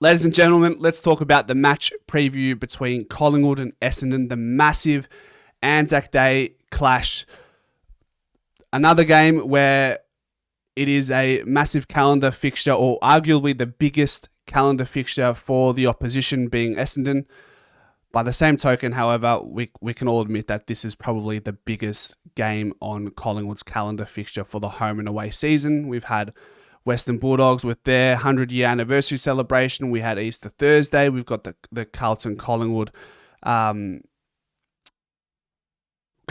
Ladies and gentlemen, let's talk about the match preview between Collingwood and Essendon, the massive Anzac Day clash. Another game where it is a massive calendar fixture, or arguably the biggest calendar fixture for the opposition, being Essendon. By the same token, however, we can all admit that this is probably the biggest game on Collingwood's calendar fixture for the home and away season. We've had Western Bulldogs with their 100-year anniversary celebration. We had Easter Thursday. We've got the Carlton-Collingwood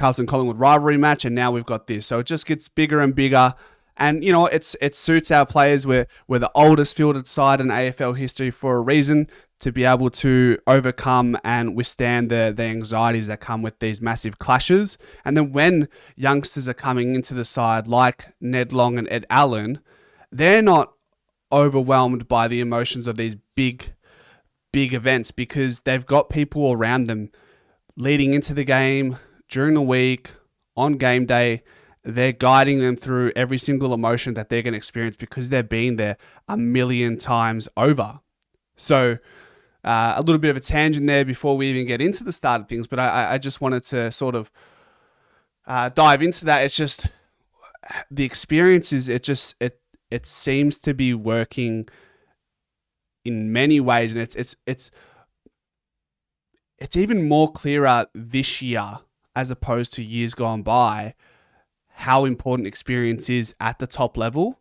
rivalry match, and now we've got this. So it just gets bigger and bigger. And, you know, it suits our players. We're the oldest fielded side in AFL history for a reason, to be able to overcome and withstand the anxieties that come with these massive clashes. And then when youngsters are coming into the side like Ned Long and Ed Allen, they're not overwhelmed by the emotions of these big events, because they've got people around them leading into the game, during the week, on game day. They're guiding them through every single emotion that they're going to experience, because they've been there a million times over. So a little bit of a tangent there before we even get into the start of things, but I just wanted to sort of dive into that. It's just the experiences. It seems to be working in many ways, and it's even more clearer this year as opposed to years gone by, how important experience is at the top level.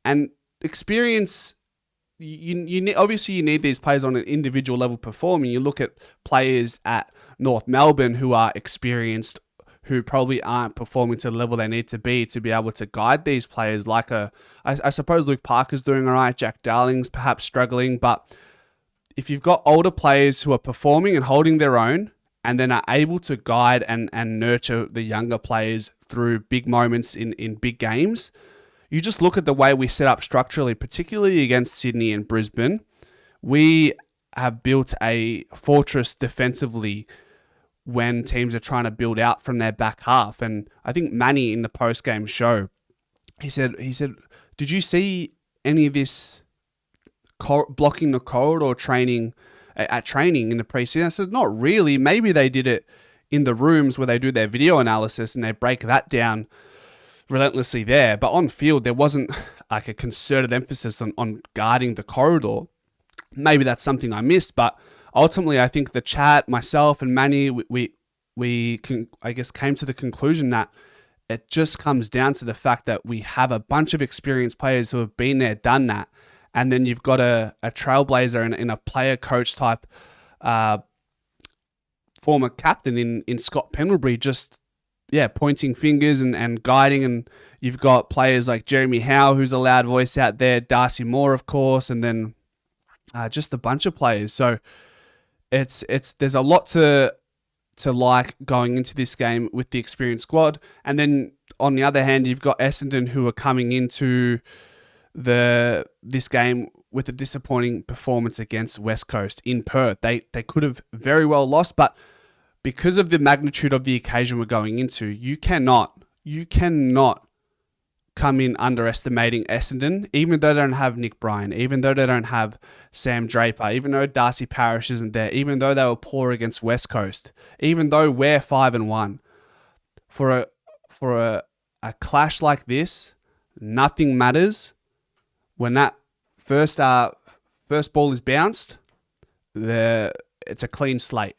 And experience, you obviously you need these players on an individual level performing. You look at players at North Melbourne who are experienced, who probably aren't performing to the level they need to be able to guide these players. Like I suppose Luke Parker's doing all right, Jack Darling's perhaps struggling, but if you've got older players who are performing and holding their own, and then are able to guide and nurture the younger players through big moments in big games, you just look at the way we set up structurally, particularly against Sydney and Brisbane. We have built a fortress defensively when teams are trying to build out from their back half. And I think Manny in the post-game show, he said, did you see any of this blocking the corridor training at training in the preseason? I said, not really. Maybe they did it in the rooms where they do their video analysis and they break that down relentlessly there. But on field, there wasn't like a concerted emphasis on guarding the corridor. Maybe that's something I missed, but ultimately, I think the chat, myself and Manny, we came to the conclusion that it just comes down to the fact that we have a bunch of experienced players who have been there, done that. And then you've got a trailblazer in a player coach type former captain in Scott Pendlebury, just pointing fingers and guiding. And you've got players like Jeremy Howe, who's a loud voice out there, Darcy Moore, of course, and then just a bunch of players. So there's a lot to like going into this game with the experienced squad. And then on the other hand, you've got Essendon, who are coming into this game with a disappointing performance against West Coast in Perth. They could have very well lost, but because of the magnitude of the occasion we're going into, you cannot come in underestimating Essendon, even though they don't have Nick Bryan, even though they don't have Sam Draper, even though Darcy Parish isn't there, even though they were poor against West Coast, even though we're 5-1. For a clash like this, nothing matters. When that first ball is bounced, it's a clean slate.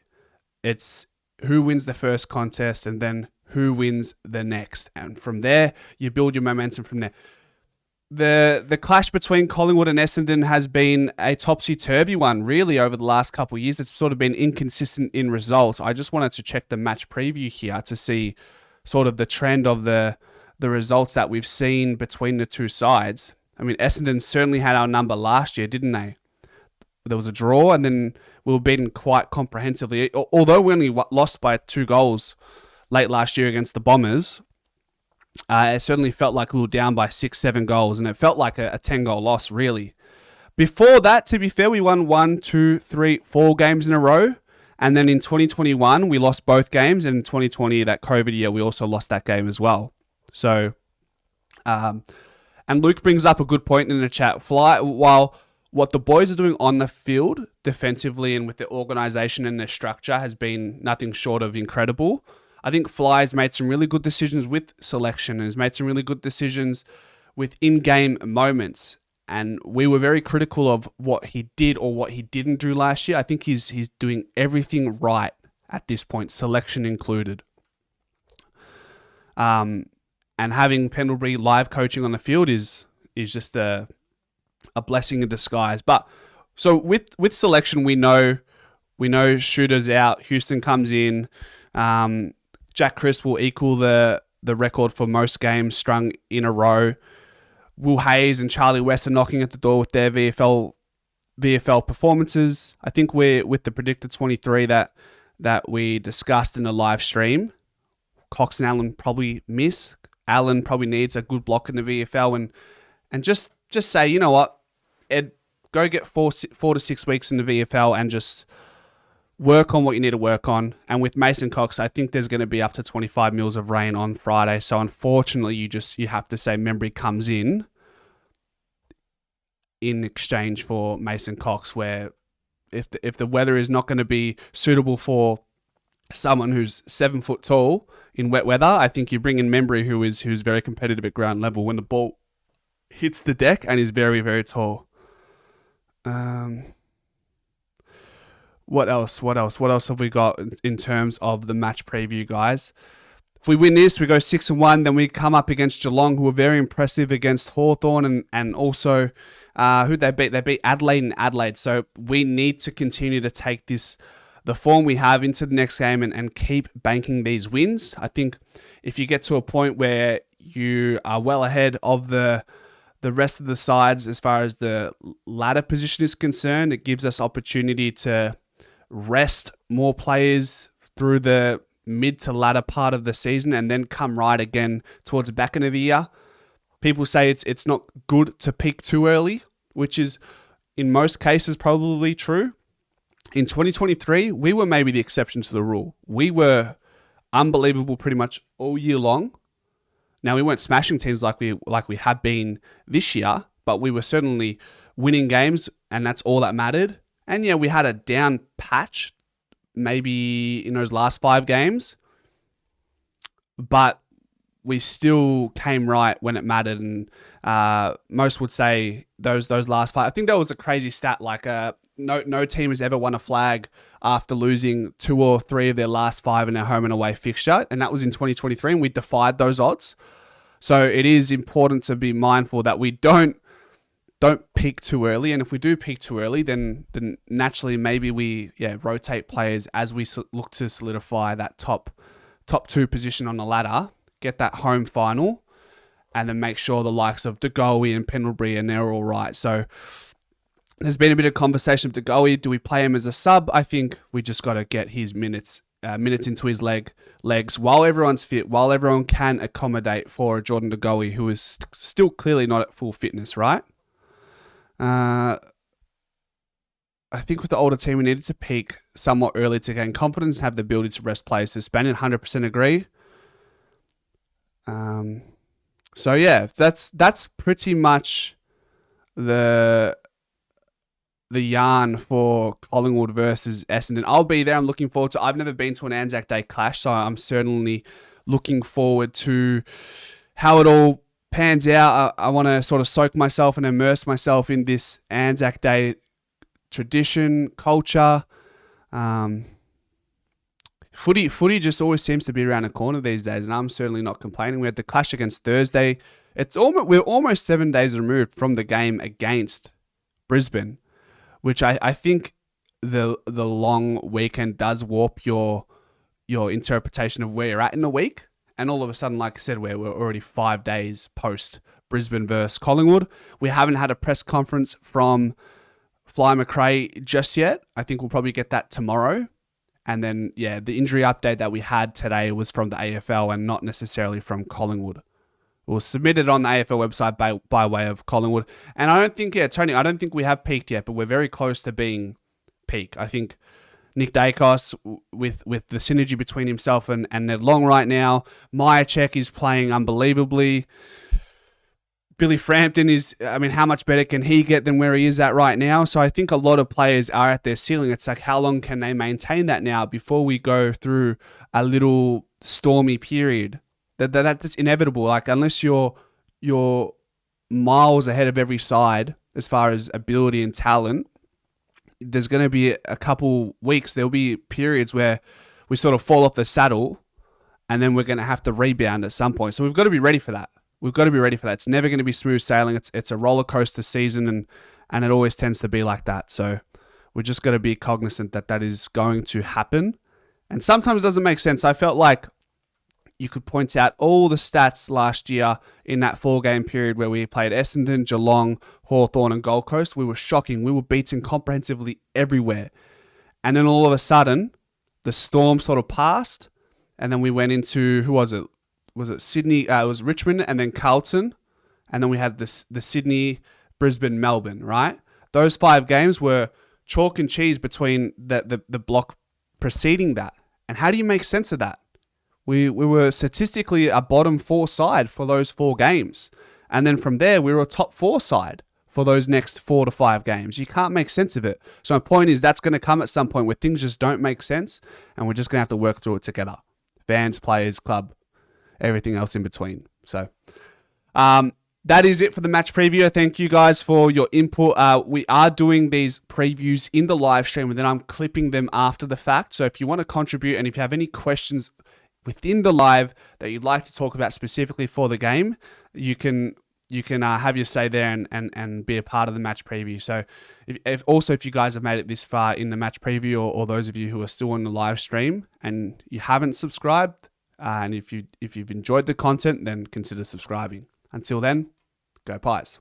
It's who wins the first contest and then who wins the next. And from there, you build your momentum from there. The clash between Collingwood and Essendon has been a topsy-turvy one, really, over the last couple of years. It's sort of been inconsistent in results. I just wanted to check the match preview here to see sort of the trend of the results that we've seen between the two sides. I mean, Essendon certainly had our number last year, didn't they? There was a draw, and then we were beaten quite comprehensively. Although we only lost by 2 goals late last year against the Bombers, it certainly felt like we were down by 6-7 goals, and it felt like a 10-goal loss, really. Before that, to be fair, we won 1, 2, 3, 4 games in a row, and then in 2021, we lost both games, and in 2020, that COVID year, we also lost that game as well. So, and Luke brings up a good point in the chat. While what the boys are doing on the field defensively and with their organisation and their structure has been nothing short of incredible. I think Fly's made some really good decisions with selection and has made some really good decisions with in-game moments. And we were very critical of what he did or what he didn't do last year. I think he's doing everything right at this point, selection included. And having Pendlebury live coaching on the field is just a blessing in disguise. But so with selection, we know Shooter's out. Houston comes in. Jack Crisp will equal the record for most games strung in a row. Will Hayes and Charlie West are knocking at the door with their VFL performances. I think we're with the predicted 23 that we discussed in the live stream. Cox and Allen probably miss. Allen probably needs a good block in the VFL and just say, you know what, Ed, go get 4 to 6 weeks in the VFL and just work on what you need to work on. And with Mason Cox, I think there's going to be up to 25 mils of rain on Friday. So unfortunately, you have to say Membry comes in exchange for Mason Cox, where if the weather is not going to be suitable for someone who's 7 foot tall in wet weather, I think you bring in Membry, who's very competitive at ground level when the ball hits the deck and is very, very tall. What else have we got in terms of the match preview, guys? If we win this, we go 6-1. Then we come up against Geelong, who are very impressive against Hawthorn, and also who they beat. They beat Adelaide and Adelaide. So we need to continue to take the form we have into the next game and keep banking these wins. I think if you get to a point where you are well ahead of the rest of the sides as far as the ladder position is concerned, it gives us opportunity to rest more players through the mid to latter part of the season and then come right again towards the back end of the year. People say it's not good to peak too early, which is in most cases probably true. In 2023, we were maybe the exception to the rule. We were unbelievable pretty much all year long. Now, we weren't smashing teams like we have been this year, but we were certainly winning games, and that's all that mattered. And yeah, we had a down patch maybe in those last 5 games, but we still came right when it mattered. And most would say those last 5. I think that was a crazy stat. Like no team has ever won a flag after losing 2 or 3 of their last 5 in their home and away fixture, and that was in 2023, and we defied those odds. So it is important to be mindful that we don't peak too early, and if we do peak too early, then naturally maybe we rotate players as we look to solidify that top 2 position on the ladder, get that home final, and then make sure the likes of De Goey and Pendlebury and they're all right. So there's been a bit of conversation with De Goey. Do we play him as a sub? I think we just got to get his minutes into his legs while everyone's fit, while everyone can accommodate for Jordan De Goey, who is still clearly not at full fitness, right? I think with the older team, we needed to peak somewhat early to gain confidence and have the ability to rest players suspended. 100% agree. So yeah, that's pretty much the yarn for Collingwood versus Essendon. I'll be there. I'm looking forward to. I've never been to an Anzac Day clash, so I'm certainly looking forward to how it all pans out. I want to sort of soak myself and immerse myself in this Anzac Day tradition, culture. Footy just always seems to be around the corner these days, and I'm certainly not complaining. We had the clash against Thursday. We're almost 7 days removed from the game against Brisbane, which I think the long weekend does warp your interpretation of where you're at in the week. And all of a sudden, like I said, we're already 5 days post Brisbane versus Collingwood. We haven't had a press conference from Fly McRae just yet. I think we'll probably get that tomorrow. And then, the injury update that we had today was from the AFL and not necessarily from Collingwood. It was submitted on the AFL website by way of Collingwood. And I don't think, Tony, I don't think we have peaked yet, but we're very close to being peak. I think Nick Dacos, with the synergy between himself and Ned Long right now. Myercheck is playing unbelievably. Billy Frampton is, I mean, how much better can he get than where he is at right now? So I think a lot of players are at their ceiling. It's like, how long can they maintain that now before we go through a little stormy period? That's inevitable. Like, unless you're miles ahead of every side as far as ability and talent, there's going to be a couple weeks. There'll be periods where we sort of fall off the saddle, and then we're going to have to rebound at some point. So we've got to be ready for that. We've got to be ready for that. It's never going to be smooth sailing. It's a roller coaster season, and it always tends to be like that. So we're just got to be cognizant that is going to happen. And sometimes it doesn't make sense. I felt like you could point out all the stats last year in that 4-game period where we played Essendon, Geelong, Hawthorn, and Gold Coast. We were shocking. We were beaten comprehensively everywhere. And then all of a sudden, the storm sort of passed, and then we went into, who was it? Was it Sydney? It was Richmond, and then Carlton, and then we had the Sydney, Brisbane, Melbourne, right? Those 5 games were chalk and cheese between the block preceding that. And how do you make sense of that? We were statistically a bottom 4 side for those 4 games. And then from there, we were a top 4 side for those next 4 to 5 games. You can't make sense of it. So my point is that's going to come at some point where things just don't make sense, and we're just going to have to work through it together. Fans, players, club, everything else in between. So that is it for the match preview. Thank you guys for your input. We are doing these previews in the live stream, and then I'm clipping them after the fact. So if you want to contribute, and if you have any questions within the live that you'd like to talk about specifically for the game, you can have your say there and be a part of the match preview. So if you guys have made it this far in the match preview, or those of you who are still on the live stream and you haven't subscribed, and if you've enjoyed the content, then consider subscribing. Until then, go Pies.